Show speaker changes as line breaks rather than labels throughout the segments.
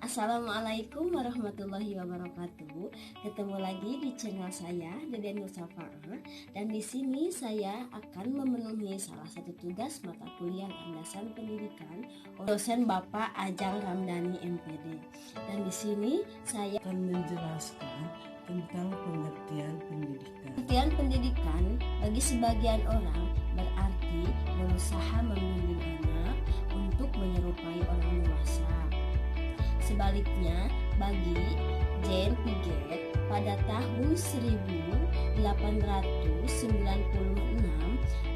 Assalamualaikum warahmatullahi wabarakatuh. Ketemu lagi di channel saya, Deden Nursafaah, dan di sini saya akan memenuhi salah satu tugas mata kuliah landasan pendidikan dosen Bapak Ajang Ramdhani MPD. Dan di sini saya
akan menjelaskan tentang pengertian pendidikan.
Pengertian pendidikan bagi sebagian orang berarti berusaha membimbing anak untuk menyerupai orang dewasa. Sebaliknya, bagi Jean Piaget pada tahun 1896,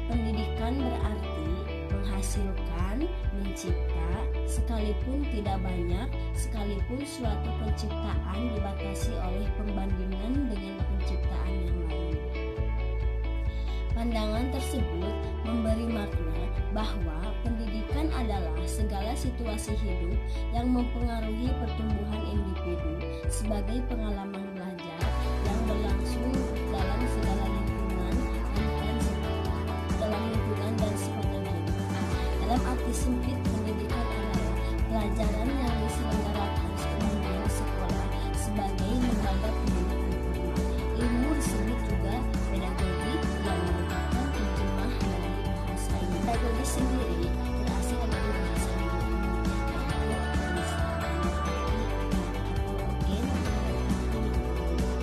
pendidikan berarti menghasilkan, mencipta, sekalipun tidak banyak, sekalipun suatu penciptaan dibatasi oleh pembandingan dengan penciptaan yang lain. Pandangan tersebut memberi makna bahwa pendidikan adalah segala situasi hidup yang mempengaruhi pertumbuhan individu sebagai pengalaman belajar yang berlangsung dalam segala lingkungan dan sepanjang hidup. Dalam arti sempit, pendidikan adalah pelajaran yang diselenggarakan seumur sekolah sebagai lembaga pendidikan formal. Ilmu disebut juga pedagogi yang merupakan terjemah dari bahasa Inggris. Pedagogi sendiri berasal dari bahasa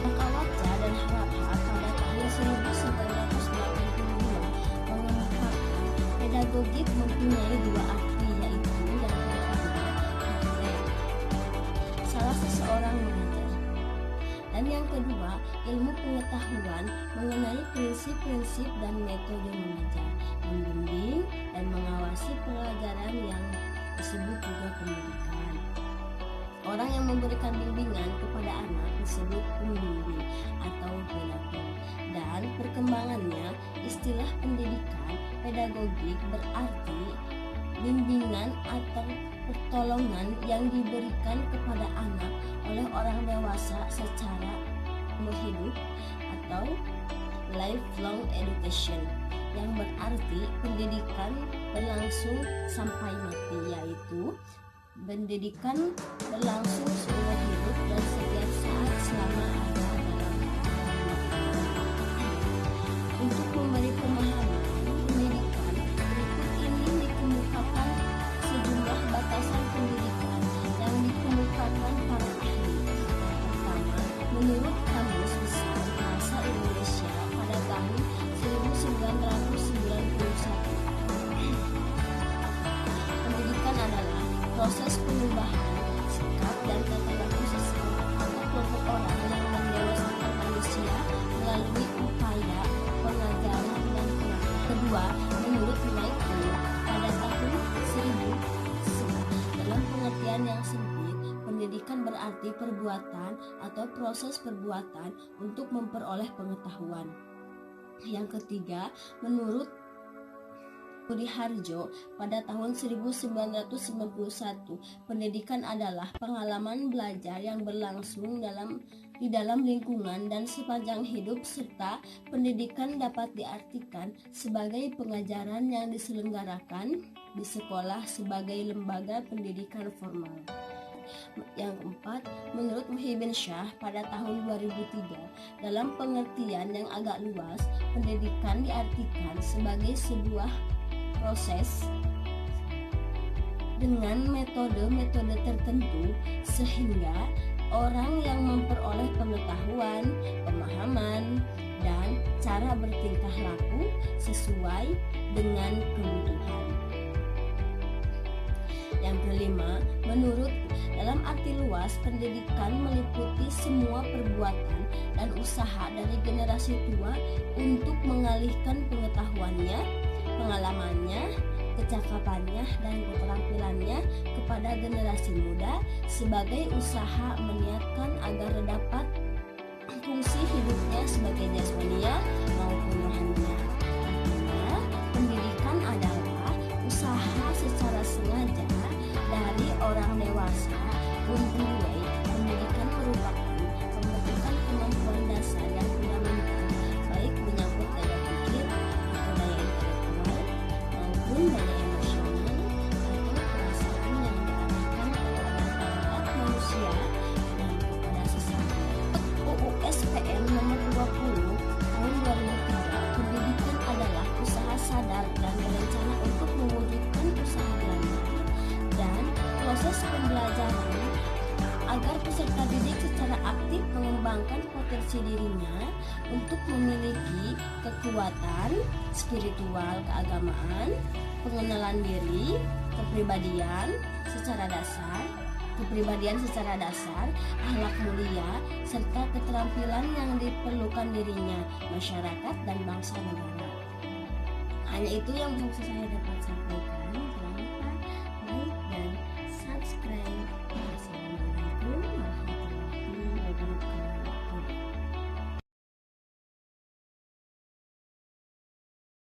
Makawaca dan Harappa pada tahun 1982 mengemukakan pedagogi mempunyai dua arti, yaitu yang pertama salah seseorang mengajar, dan yang kedua ilmu pengetahuan mengenai prinsip-prinsip dan metode mengajar, membimbing dan mengawasi pelajaran yang disebut juga pendidikan. Orang yang memberikan bimbingan kepada anak disebut pembimbing atau pedagog. Dan perkembangannya, istilah pendidikan pedagogik berarti bimbingan atau pertolongan yang diberikan kepada anak oleh orang dewasa secara umur hidup atau lifelong education, yang berarti pendidikan berlangsung sampai mati, yaitu pendidikan berlangsung seumur hidup dan setiap saat selama ada dalam untuk memberi pemahaman pendidikan, berikut ini dikemukakan sejumlah batasan pendidikan yang dikemukakan para ahli. Yang pertama, menurut Kamus Besar Bahasa Indonesia pada tahun 1991, pendidikan adalah proses perubahan sikap dan tata laku seseorang atau kelompok orang yang mendewasakan manusia melalui upaya pengajaran dan pelatihan. Kedua, menurut Michael pada tahun 1000, dalam pengertian yang sempit, pendidikan berarti perbuatan atau proses perbuatan untuk memperoleh pengetahuan. Yang ketiga, menurut Budi Harjo pada tahun 1991, pendidikan adalah pengalaman belajar yang berlangsung di dalam lingkungan dan sepanjang hidup, serta pendidikan dapat diartikan sebagai pengajaran yang diselenggarakan di sekolah sebagai lembaga pendidikan formal. Yang keempat, menurut Muhyiddin Syah pada tahun 2003, dalam pengertian yang agak luas, pendidikan diartikan sebagai sebuah proses dengan metode-metode tertentu sehingga orang yang memperoleh pengetahuan, pemahaman, dan cara bertingkah laku sesuai dengan kebutuhan. Yang kelima, menurut dalam arti luas, pendidikan meliputi semua perbuatan dan usaha dari generasi tua untuk mengalihkan pengetahuannya, pengalamannya, kecakapannya, dan keterampilannya kepada generasi muda sebagai usaha meniatkan agar dapat fungsi hidupnya sebagai jasmania maupun rohania. Artinya, pendidikan adalah usaha secara sengaja dari orang dewasa untuk pendidikan merupakan pembentukan kemampuan dasar yang fundamental, baik menyangkut daya pikir atau daya intelektual maupun daya emosional atau perasaan yang diarahkan kepada proses pembelajaran agar peserta didik secara aktif mengembangkan potensi dirinya untuk memiliki kekuatan spiritual keagamaan, pengenalan diri, kepribadian secara dasar, akhlak mulia, serta keterampilan yang diperlukan dirinya, masyarakat, dan bangsa negara. Hanya itu yang bisa saya dapat sampaikan. Jangan lupa like dan subscribe.